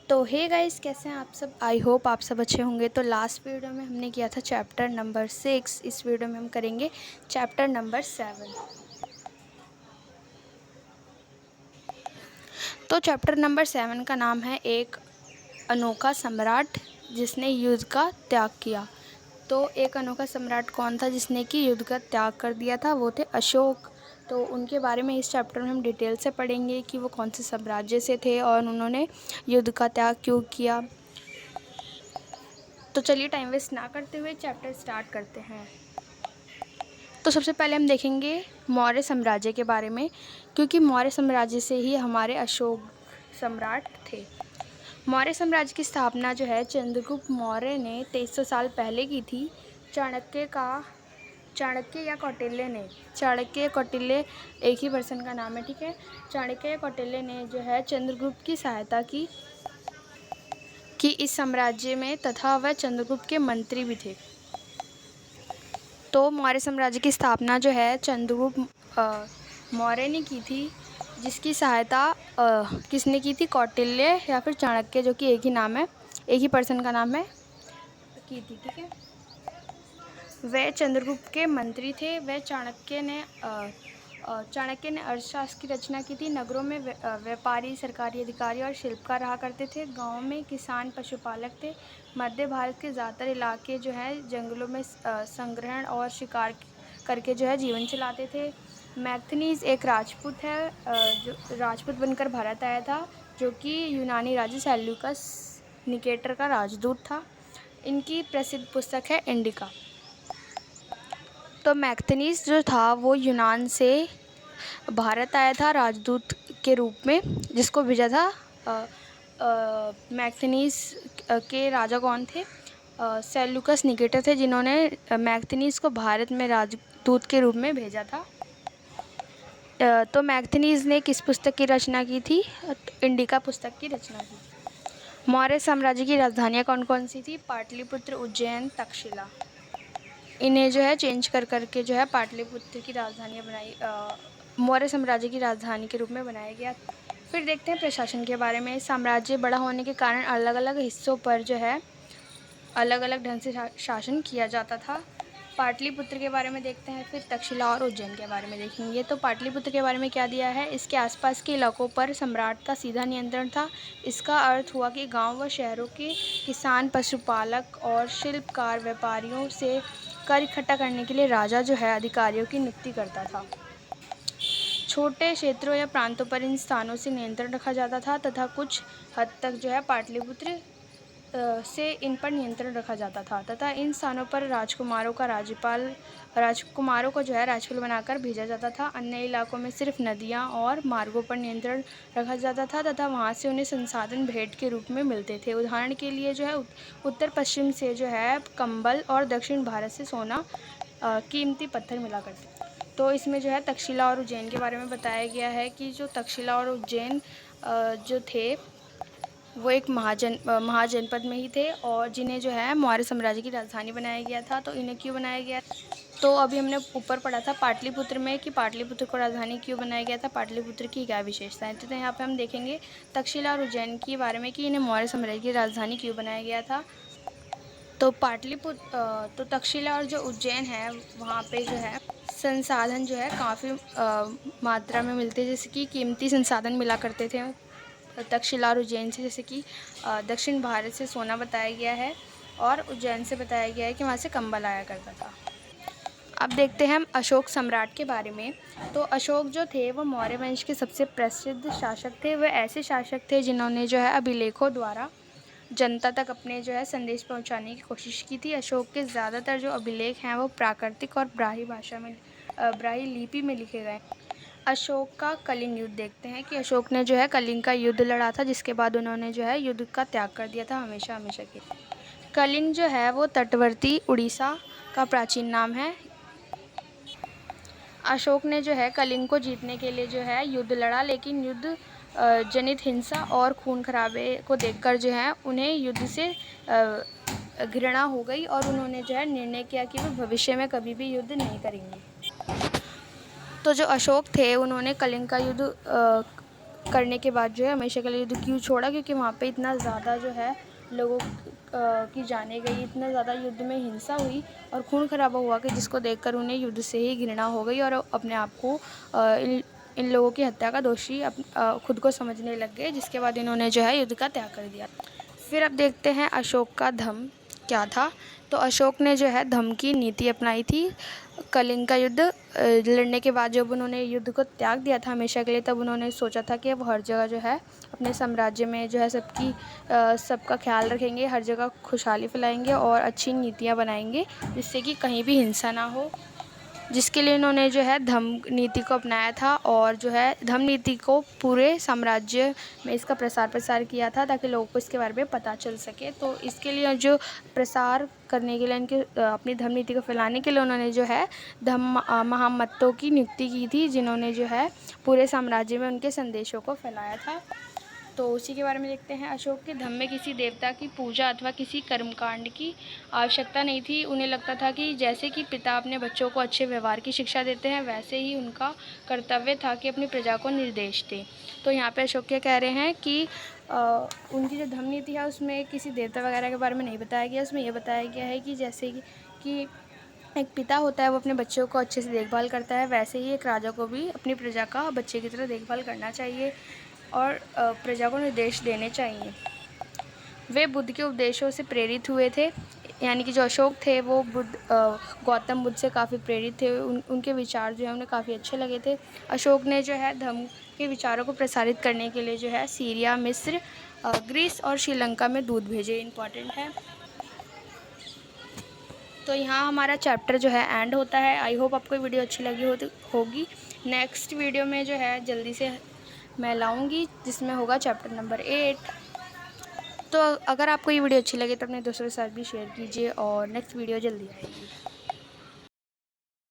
तो hey guys, कैसे हैं आप सब। आई होप आप सब अच्छे होंगे। तो लास्ट वीडियो में हमने किया था चैप्टर नंबर 6। इस वीडियो में हम करेंगे चैप्टर नंबर 7। तो चैप्टर नंबर 7 का नाम है एक अनोखा सम्राट जिसने युद्ध का त्याग किया। तो एक अनोखा सम्राट कौन था जिसने कि युद्ध का त्याग कर दिया था? वो थे अशोक। तो उनके बारे में इस चैप्टर में हम डिटेल से पढ़ेंगे कि वो कौन से साम्राज्य से थे और उन्होंने युद्ध का त्याग क्यों किया। तो चलिए टाइम वेस्ट ना करते हुए चैप्टर स्टार्ट करते हैं। तो सबसे पहले हम देखेंगे मौर्य साम्राज्य के बारे में, क्योंकि मौर्य साम्राज्य से ही हमारे अशोक सम्राट थे। मौर्य साम्राज्य की स्थापना जो है चंद्रगुप्त मौर्य ने 2300 साल पहले की थी। चाणक्य या कौटिल्य ने, चाणक्य या कौटिल्य एक ही पर्सन का नाम है, ठीक है। चाणक्य या कौटिल्य ने जो है चंद्रगुप्त की सहायता की इस साम्राज्य में, तथा वह चंद्रगुप्त के मंत्री भी थे। तो मौर्य साम्राज्य की स्थापना जो है चंद्रगुप्त मौर्य ने की थी, जिसकी सहायता किसने की थी? कौटिल्य या फिर चाणक्य, जो कि एक ही नाम है, एक ही पर्सन का नाम है, की थी, ठीक है। वह चंद्रगुप्त के मंत्री थे। वह चाणक्य ने अर्थशास्त्र की रचना की थी। नगरों में व्यापारी, सरकारी अधिकारी और शिल्पकार रहा करते थे। गांवों में किसान, पशुपालक थे। मध्य भारत के ज़्यादातर इलाके जो है जंगलों में संग्रहण और शिकार करके जो है जीवन चलाते थे। मैक्थिनीज एक राजपूत है, जो राजपूत बनकर भारत आया था, जो कि यूनानी राजा सेल्यूकस निकेटर का राजदूत था। इनकी प्रसिद्ध पुस्तक है इंडिका। तो मैक्थिनीज जो था वो यूनान से भारत आया था राजदूत के रूप में, जिसको भेजा था। मैक्थिनीज के राजा कौन थे? सेल्यूकस निकेटर थे, जिन्होंने मैक्थिनीज को भारत में राजदूत के रूप में भेजा था। तो मैक्थिनीज ने किस पुस्तक की रचना की थी? इंडिका पुस्तक की रचना की। मौर्य साम्राज्य की राजधानियाँ कौन कौन सी थी? पाटलिपुत्र, उज्जैन, तक्षशिला। इन्हें जो है चेंज कर करके जो है पाटलिपुत्र की राजधानियाँ बनाई, मौर्य साम्राज्य की राजधानी के रूप में बनाया गया। फिर देखते हैं प्रशासन के बारे में। साम्राज्य बड़ा होने के कारण अलग अलग हिस्सों पर जो है अलग अलग ढंग से शासन किया जाता था। पाटलिपुत्र के बारे में देखते हैं, फिर तक्षशिला और उज्जैन के बारे में देखेंगे। तो पाटलिपुत्र के बारे में क्या दिया है? इसके आसपास के इलाकों पर सम्राट का सीधा नियंत्रण था। इसका अर्थ हुआ कि गांव व शहरों के किसान, पशुपालक और शिल्पकार व्यापारियों से कर इकट्ठा करने के लिए राजा जो है अधिकारियों की नियुक्ति करता था। छोटे क्षेत्रों या प्रांतों पर इन स्थानों से नियंत्रण रखा जाता था, तथा कुछ हद तक जो है पाटलिपुत्र से इन पर नियंत्रण रखा जाता था, तथा इन स्थानों पर राजकुमारों को जो है राज्यपाल बनाकर भेजा जाता था। अन्य इलाकों में सिर्फ नदियां और मार्गों पर नियंत्रण रखा जाता था, तथा वहां से उन्हें संसाधन भेंट के रूप में मिलते थे। उदाहरण के लिए जो है उत्तर पश्चिम से जो है कंबल और दक्षिण भारत से सोना, कीमती पत्थर मिला करते। तो इसमें जो है तक्षशिला और उज्जैन के बारे में बताया गया है कि जो तक्षशिला और उज्जैन जो थे वो एक महाजनपद में ही थे, और जिन्हें जो है मौर्य साम्राज्य की राजधानी बनाया गया था। तो इन्हें क्यों बनाया गया? तो अभी हमने ऊपर पढ़ा था पाटलिपुत्र में कि पाटलिपुत्र को राजधानी क्यों बनाया गया था, पाटलिपुत्र की क्या विशेषताएं। तो यहाँ पे हम देखेंगे तक्षशिला और उज्जैन के बारे में कि इन्हें मौर्य साम्राज्य की राजधानी क्यों बनाया गया था। तो तो तक्षशिला और जो उज्जैन है वहाँ पे जो है संसाधन जो है काफ़ी मात्रा में मिलते हैं, जैसे कि कीमती संसाधन मिला करते थे तक्षशिला और उज्जैन से, जैसे कि दक्षिण भारत से सोना बताया गया है, और उज्जैन से बताया गया है कि वहाँ से कंबल आया करता था। अब देखते हैं हम अशोक सम्राट के बारे में। तो अशोक जो थे वो मौर्य वंश के सबसे प्रसिद्ध शासक थे। वह ऐसे शासक थे जिन्होंने जो है अभिलेखों द्वारा जनता तक अपने जो है संदेश पहुंचाने की कोशिश की थी। अशोक के ज़्यादातर जो अभिलेख हैं वो प्राकृतिक और ब्राह्मी लिपि में लिखे गए। अशोक का कलिंग युद्ध देखते हैं कि अशोक ने जो है कलिंग का युद्ध लड़ा था, जिसके बाद उन्होंने जो है युद्ध का त्याग कर दिया था हमेशा हमेशा के लिए। कलिंग जो है वो तटवर्ती उड़ीसा का प्राचीन नाम है। अशोक ने जो है कलिंग को जीतने के लिए जो है युद्ध लड़ा, लेकिन युद्ध जनित हिंसा और खून खराबे को देखकर जो है उन्हें युद्ध से घृणा हो गई, और उन्होंने जो है निर्णय किया कि वो भविष्य में कभी भी युद्ध नहीं करेंगे। तो जो अशोक थे उन्होंने कलिंग का युद्ध करने के बाद जो है हमेशा के लिए युद्ध क्यों छोड़ा, क्योंकि वहाँ पे इतना ज़्यादा जो है लोगों की जाने गई, इतना ज़्यादा युद्ध में हिंसा हुई और खून खराबा हुआ कि जिसको देखकर उन्हें युद्ध से ही घृणा हो गई और अपने आप को इन लोगों की हत्या का दोषी खुद को समझने लग गए, जिसके बाद इन्होंने जो है युद्ध का त्याग कर दिया। फिर अब देखते हैं अशोक का धम्म क्या था। तो अशोक ने जो है धम्म की नीति अपनाई थी। कलिंग का युद्ध लड़ने के बाद जब उन्होंने युद्ध को त्याग दिया था हमेशा के लिए, तब उन्होंने सोचा था कि अब हर जगह जो है अपने साम्राज्य में जो है सबका ख्याल रखेंगे, हर जगह खुशहाली फैलाएंगे और अच्छी नीतियाँ बनाएंगे जिससे कि कहीं भी हिंसा ना हो, जिसके लिए इन्होंने जो है धम्म नीति को अपनाया था और जो है धम्म नीति को पूरे साम्राज्य में इसका प्रसार प्रसार किया था ताकि लोगों को इसके बारे में पता चल सके। तो इसके लिए जो प्रसार करने के लिए इनके अपनी धम्म नीति को फैलाने के लिए उन्होंने जो है धम्म महामत्तों की नियुक्ति की थी, जिन्होंने जो है पूरे साम्राज्य में उनके संदेशों को फैलाया था। तो उसी के बारे में देखते हैं। अशोक के धम्म में किसी देवता की पूजा अथवा किसी कर्मकांड की आवश्यकता नहीं थी। उन्हें लगता था कि जैसे कि पिता अपने बच्चों को अच्छे व्यवहार की शिक्षा देते हैं, वैसे ही उनका कर्तव्य था कि अपनी प्रजा को निर्देश दें। तो यहाँ पे अशोक क्या कह रहे हैं कि उनकी जो धम्म नीति है उसमें किसी देवता वगैरह के बारे में नहीं बताया गया। उसमें ये बताया गया है कि जैसे कि एक पिता होता है वो अपने बच्चों को अच्छे से देखभाल करता है, वैसे ही एक राजा को भी अपनी प्रजा का बच्चे की तरह देखभाल करना चाहिए और प्रजा को निर्देश देने चाहिए। वे बुद्ध के उपदेशों से प्रेरित हुए थे, यानी कि जो अशोक थे वो गौतम बुद्ध से काफ़ी प्रेरित थे। उनके विचार जो है उन्हें काफ़ी अच्छे लगे थे। अशोक ने जो है धम्म के विचारों को प्रसारित करने के लिए जो है सीरिया, मिस्र, ग्रीस और श्रीलंका में दूत भेजे। इम्पॉर्टेंट है। तो यहाँ हमारा चैप्टर जो है एंड होता है। आई होप आपको वीडियो अच्छी लगी होगी। नेक्स्ट वीडियो में जो है जल्दी से मैं लाऊंगी जिसमें होगा चैप्टर नंबर 8। तो अगर आपको ये वीडियो अच्छी लगे तो अपने दोस्तों के साथ भी शेयर कीजिए और नेक्स्ट वीडियो जल्दी आएगी।